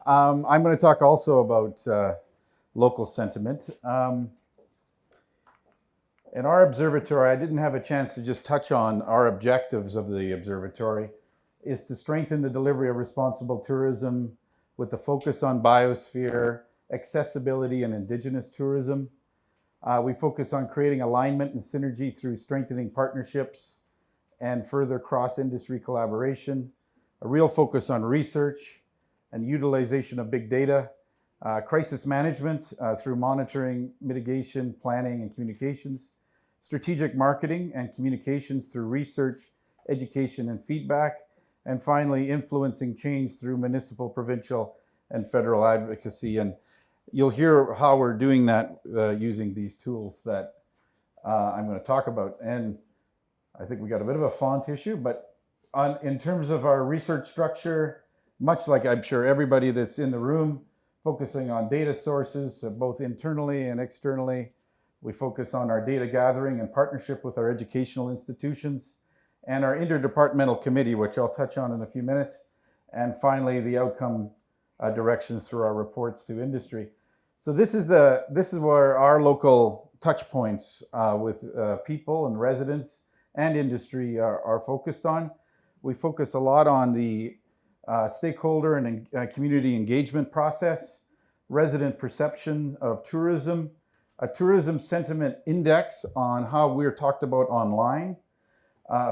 I'm going to talk also about local sentiment. In our observatory, I didn't have a chance to just touch on our objectives of the observatory, is to strengthen the delivery of responsible tourism with the focus on biosphere, accessibility, and Indigenous tourism. We focus on creating alignment and synergy through strengthening partnerships and further cross-industry collaboration, a real focus on research and utilization of big data, crisis management through monitoring, mitigation, planning, and communications, strategic marketing and communications through research, education, and feedback, and finally, influencing change through municipal, provincial, and federal advocacy. And you'll hear how we're doing that using these tools that I'm going to talk about. And I think we got a bit of a font issue, but in terms of our research structure, much like I'm sure everybody that's in the room, focusing on data sources, both internally and externally. We focus on our data gathering and partnership with our educational institutions and our interdepartmental committee, which I'll touch on in a few minutes. And finally, the outcome directions through our reports to industry. So this is where our local touch points with people and residents and industry are focused on. We focus a lot on the stakeholder and community engagement process, resident perception of tourism, a tourism sentiment index on how we're talked about online,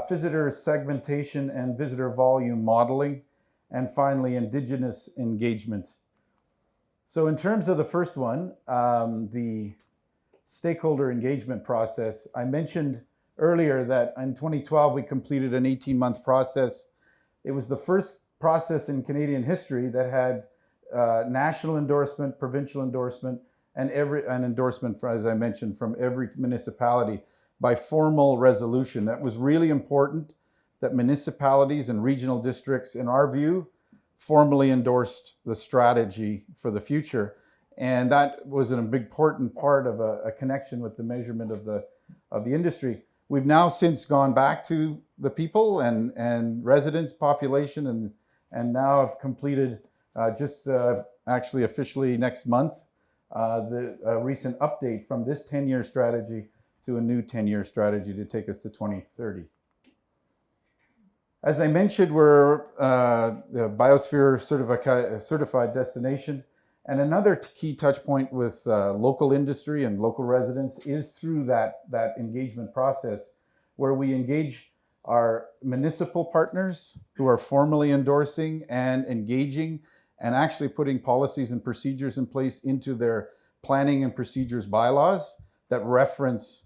visitor segmentation and visitor volume modeling, and finally, Indigenous engagement. So in terms of the first one, the stakeholder engagement process, I mentioned earlier that in 2012, we completed an 18-month process. It was the first process in Canadian history that had national endorsement, provincial endorsement, and an endorsement, as I mentioned, from every municipality by formal resolution. That was really important that municipalities and regional districts, in our view, formally endorsed the strategy for the future. And that was an important part of a connection with the measurement of the industry. We've now since gone back to the people and residents, population, and now have completed actually officially next month, the recent update from this 10-year strategy to a new 10-year strategy to take us to 2030. As I mentioned, we're the Biosphere certified destination. And another key touch point with local industry and local residents is through that engagement process where we engage our municipal partners who are formally endorsing and engaging and actually putting policies and procedures in place into their planning and procedures bylaws that reference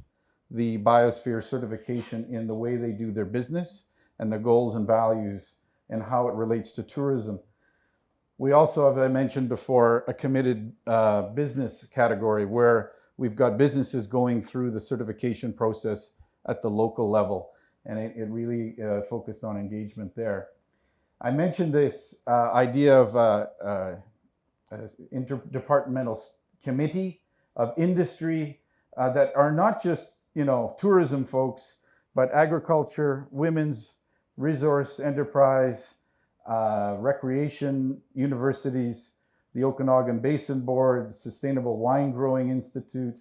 the Biosphere certification in the way they do their business and their goals and values and how it relates to tourism. We also, as I mentioned before, a committed business category where we've got businesses going through the certification process at the local level, and it really focused on engagement there. I mentioned this idea of interdepartmental committee of industry that are not just tourism folks, but agriculture, women's, resource enterprise, recreation, universities, the Okanagan Basin Board, Sustainable Wine Growing Institute.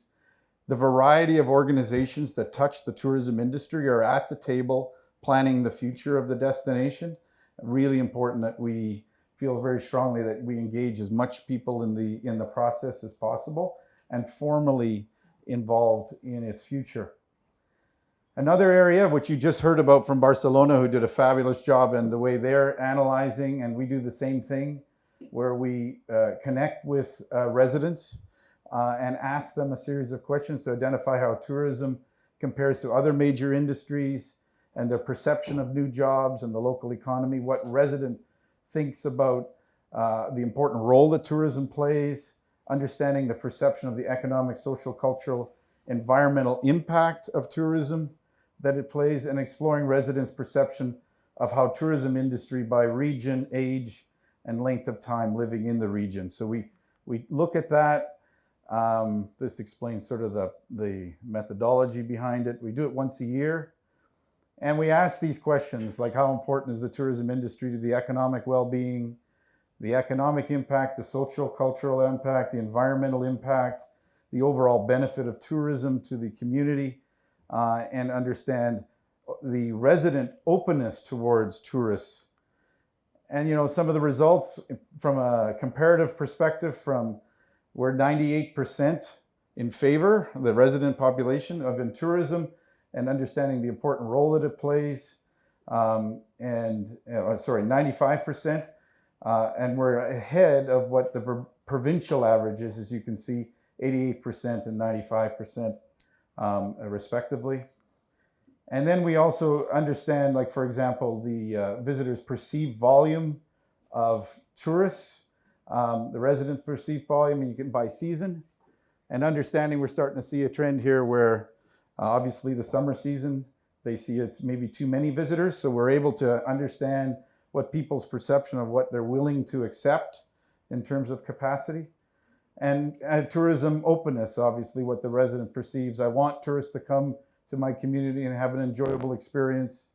The variety of organizations that touch the tourism industry are at the table planning the future of the destination. Really important that we feel very strongly that we engage as much people in the process as possible and formally involved in its future. Another area, which you just heard about from Barcelona, who did a fabulous job in the way they're analyzing, and we do the same thing, where we connect with residents and ask them a series of questions to identify how tourism compares to other major industries and their perception of new jobs and the local economy, what resident thinks about the important role that tourism plays, understanding the perception of the economic, social, cultural, environmental impact of tourism that it plays, and exploring residents' perception of how tourism industry by region, age, and length of time living in the region. So we look at that. This explains sort of the methodology behind it. We do it once a year. And we ask these questions like how important is the tourism industry to the economic well-being, the economic impact, the social, cultural impact, the environmental impact, the overall benefit of tourism to the community, and understand the resident openness towards tourists. And some of the results from a comparative perspective, from we're 98% in favor, the resident population of in tourism, and understanding the important role that it plays, 95%, and we're ahead of what the provincial average is, as you can see, 88% and 95%, respectively. And then we also understand, like, for example, the visitors' perceived volume of tourists, the resident perceived volume, and you can by season. And understanding, we're starting to see a trend here where obviously the summer season, they see it's maybe too many visitors. So we're able to understand what people's perception of what they're willing to accept in terms of capacity. And tourism openness, obviously, what the resident perceives. I want tourists to come to my community and have an enjoyable experience.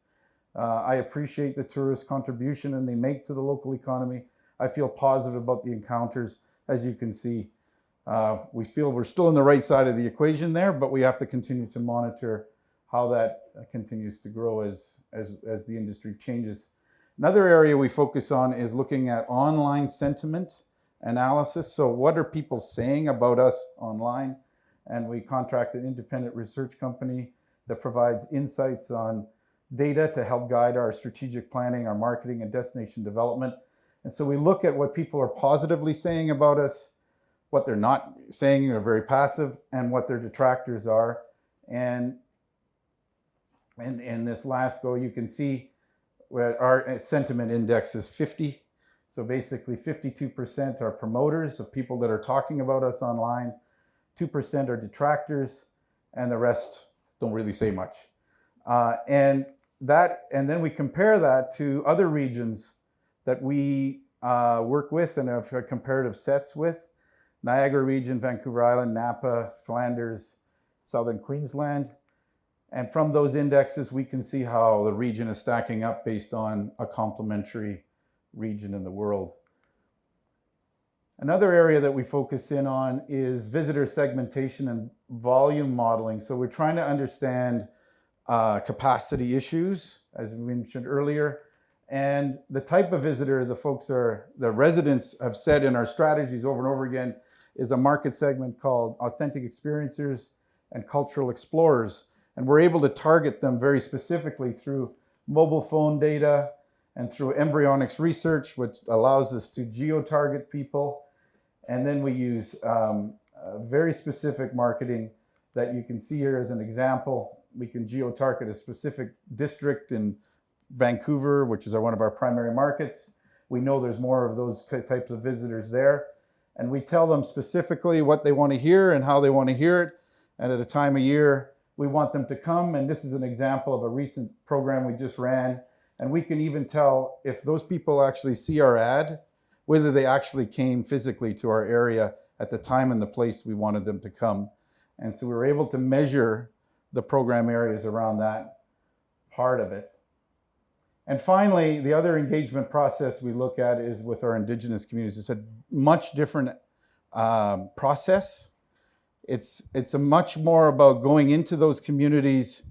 I appreciate the tourist contribution and they make to the local economy. I feel positive about the encounters. As you can see, we feel we're still on the right side of the equation there, but we have to continue to monitor how that continues to grow as the industry changes. Another area we focus on is looking at online sentiment analysis. So what are people saying about us online? And we contract an independent research company that provides insights on data to help guide our strategic planning, our marketing and destination development. And so we look at what people are positively saying about us, what they're not saying, are very passive, and what their detractors are. And in this last go, you can see where our sentiment index is 50. So basically 52% are promoters of people that are talking about us online, 2% are detractors, and the rest don't really say much. And then we compare that to other regions that we work with and have comparative sets with. Niagara region, Vancouver Island, Napa, Flanders, Southern Queensland. And from those indexes, we can see how the region is stacking up based on a complementary region in the world. Another area that we focus in on is visitor segmentation and volume modeling. So we're trying to understand capacity issues, as we mentioned earlier, and the type of visitor the residents have said in our strategies over and over again is a market segment called authentic experiencers and cultural explorers. And we're able to target them very specifically through mobile phone data and through embryonics research, which allows us to geo-target people. And then we use very specific marketing that you can see here as an example. We can geo-target a specific district in Vancouver, which is one of our primary markets. We know there's more of those types of visitors there. And we tell them specifically what they want to hear and how they want to hear it. And at a time of year, we want them to come. And this is an example of a recent program we just ran. And we can even tell if those people actually see our ad, whether they actually came physically to our area at the time and the place we wanted them to come. And so we were able to measure the program areas around that part of it. And finally, the other engagement process we look at is with our Indigenous communities. It's a much different process. It's a much more about going into those communities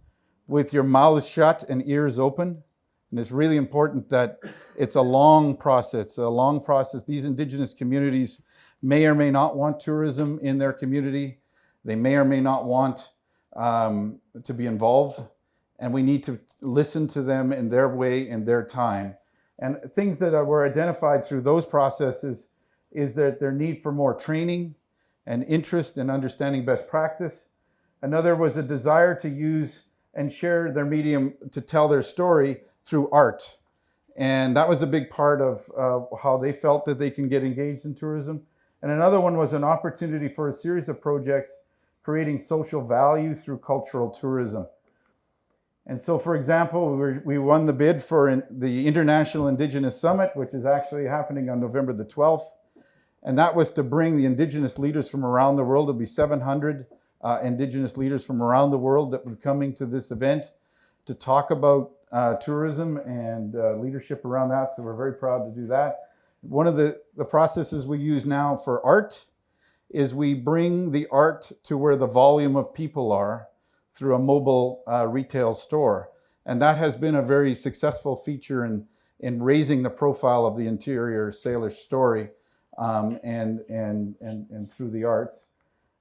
with your mouth shut and ears open. And it's really important that it's a long process. These Indigenous communities may or may not want tourism in their community. They may or may not want to be involved. And we need to listen to them in their way, in their time. And things that were identified through those processes is that their need for more training and interest in understanding best practice. Another was a desire to use and share their medium to tell their story through art. And that was a big part of how they felt that they can get engaged in tourism. And another one was an opportunity for a series of projects creating social value through cultural tourism. And so, for example, we won the bid for the International Indigenous Summit, which is actually happening on November the 12th. And that was to bring the Indigenous leaders from around the world. There'll be 700 Indigenous leaders from around the world that were coming to this event to talk about tourism and leadership around that. So we're very proud to do that. One of the processes we use now for art is we bring the art to where the volume of people are through a mobile retail store. And that has been a very successful feature in raising the profile of the interior Salish story and through the arts.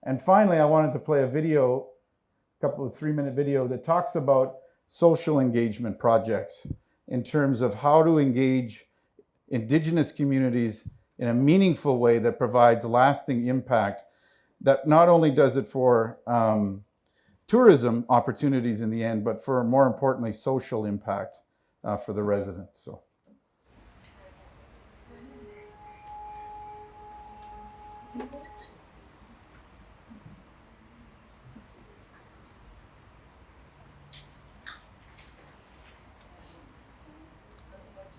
And finally, I wanted to play a video, a couple of 3-minute video that talks about social engagement projects in terms of how to engage Indigenous communities in a meaningful way that provides lasting impact, that not only does it for tourism opportunities in the end, but for more importantly, social impact for the residents. So.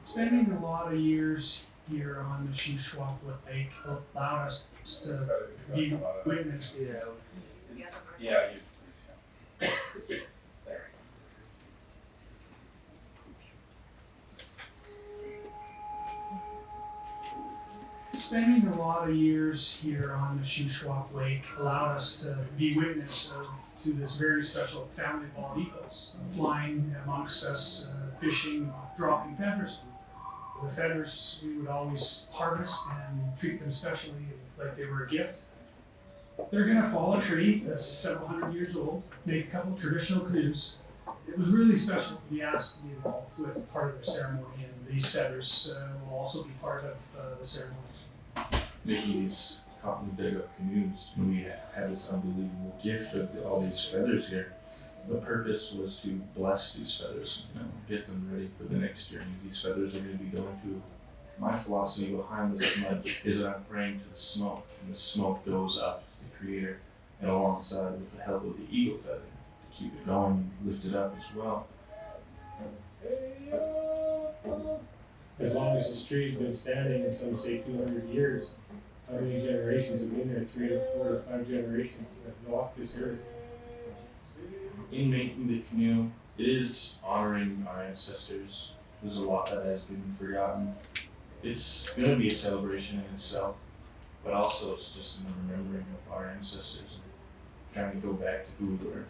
Spending a lot of years here on the Shuswap Lake allowed us to be witness. Yeah, Spending a lot of years here on the Shuswap Lake allowed us to be witness to this very special family of bald eagles flying amongst us, fishing, dropping feathers. The feathers we would always harvest and treat them specially like they were a gift. They're gonna fall a tree that's several hundred years old, make a couple traditional canoes. It was really special to be asked to be involved with part of their ceremony, and these feathers will also be part of the ceremony. Making these cotton dig up canoes, and we had this unbelievable gift of all these feathers here. The purpose was to bless these feathers, get them ready for the next journey. These feathers are going to be going to. My philosophy behind the smudge is that I'm praying to the smoke, and the smoke goes up to the Creator, and alongside with the help of the eagle feather to keep it going, lift it up as well. As long as this tree's been standing, and some say 200 years, how many generations have been there? 3 to 4 to 5 generations that walked this earth. In making the canoe, it is honoring our ancestors. There's a lot that has been forgotten. It's going to be a celebration in itself, but also it's just a remembering of our ancestors and trying to go back to who we were.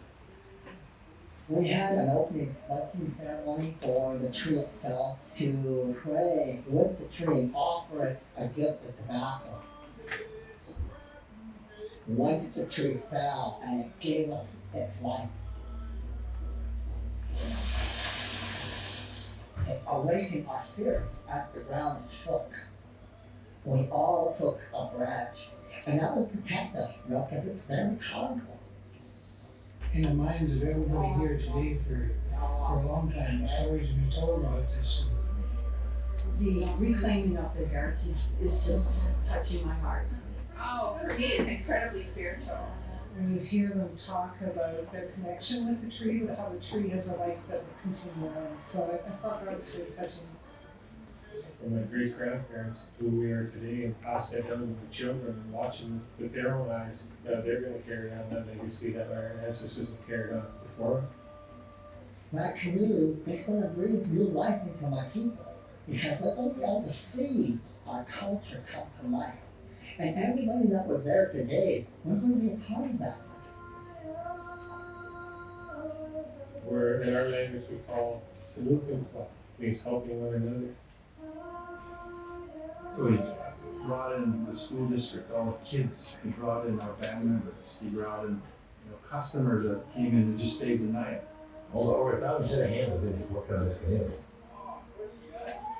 We had an opening smoking ceremony for the tree itself to pray with the tree and offer it a gift of tobacco. Once the tree fell and it gave us its life, it awakened our spirits as the ground shook. We all took a branch, and that will protect us, because it's very powerful. In the minds of everybody here today for a long time, the stories have been told about this. The reclaiming of the heritage is just touching my heart. Oh, for me, it's incredibly spiritual. When you hear them talk about their connection with the tree, how the tree has a life that will continue on. So I thought that was very touching. From my great grandparents, who we are today, and pass that down to the children and watch them with their own eyes, that they're going to carry on that legacy that our ancestors have carried on before. That canoe is going to breathe new life into my people, because they're going to be able to see our culture come to life. And everybody that was there today, we're going to be a part of that. Where in our language we call Salukumpa, means helping one another. So he brought in the school district, all the kids. He brought in our band members. He brought in customers that came in and just stayed the night. Over 1,000 set of hands have been working on this canoe.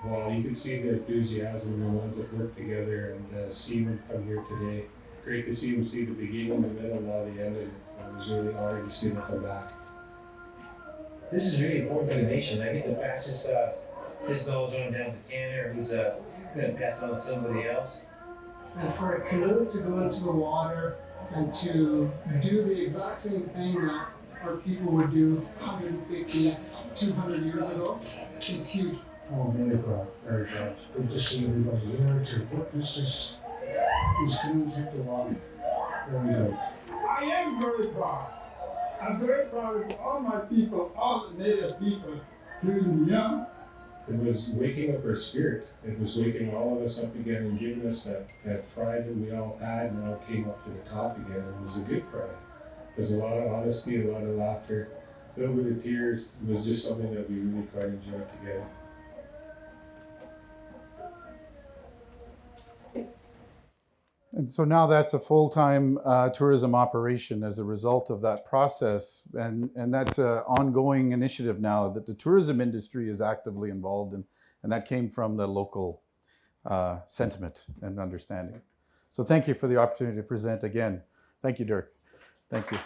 Well, you can see the enthusiasm in the ones that work together and see them come here today. Great to see them see the beginning, the middle, and now the end of it. So I was really honored to see them come back. This is really important for the nation. I get to pass this knowledge on down to Tanner, who's going to pass it on to somebody else. And for a canoe to go into the water and to do the exact same thing that our people would do 150, 200 years ago is huge. Oh, very proud, very proud. Good to see everybody here to witness these canoes hit the water. Very good. I am very proud. I'm very proud of all my people, all the native people, including the young, it was waking up our spirit. It was waking all of us up again and giving us that pride that we all had and all came up to the top again. It was a good pride. There's a lot of honesty, a lot of laughter, a little bit of tears. It was just something that we really quite enjoyed together. And so now that's a full-time tourism operation as a result of that process. And that's an ongoing initiative now that the tourism industry is actively involved in. And that came from the local sentiment and understanding. So thank you for the opportunity to present again. Thank you, Dirk. Thank you.